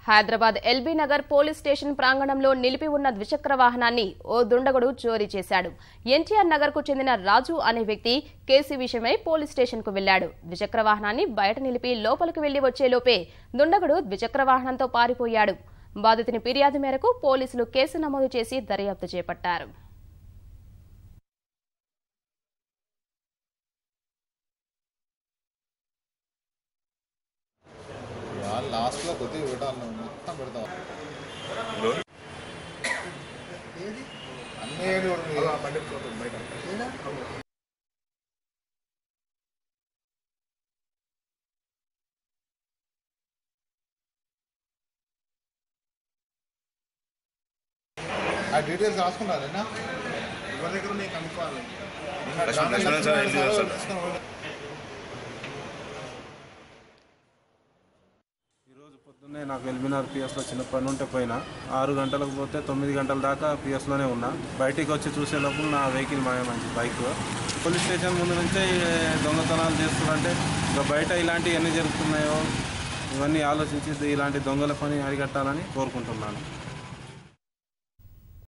Hyderabad LB Nagar police station ప్రాంగణంలో నిలిపి ఉన్న ద్విచక్ర వాహనాన్ని ఓ దుండగుడు చోరీ చేశాడు. ఎన్టీఆర్ నగర్ కు చెందిన రాజు అనే వ్యక్తి కేసు విషయమై పోలీస్ స్టేషన్ కు వెళ్లాడు. ద్విచక్ర వాహనాన్ని బయట నిలిపి లోపలికి వెళ్లి వచ్చేలోపే దుండగుడు ద్విచక్ర వాహనంతో పారిపోయాడు. బాధితుని ఫిర్యాదు మేరకు పోలీసులు కేసు నమోదు చేసి దర్యాప్తు చేపట్టారు. లాస్ట్ లో కొద్దిగా పెట్టాలి మొత్తం పెడతాం అన్నీ ఆ డీటెయిల్స్ రాసుకున్నారేనా ఎవరి దగ్గర నేను కనుక్కోవాలి. పొద్దున్నే నాకు ఎల్బీనగర్ పిఎస్లో చిన్న పని ఉంటే పోయినా 6 గంటలకు పోతే 9 గంటల దాకా పిఎస్లోనే ఉన్నా. బయటికి వచ్చి చూసే లోపల నా వెహికల్ మాయమైంది. బైక్ పోలీస్ స్టేషన్ ముందు నుంచే దొంగతనాలు చేస్తున్నారంటే ఇంకా బయట ఇలాంటివి ఎన్ని జరుగుతున్నాయో ఇవన్నీ ఆలోచించి ఇలాంటి దొంగల పని అరికట్టాలని కోరుకుంటున్నాను.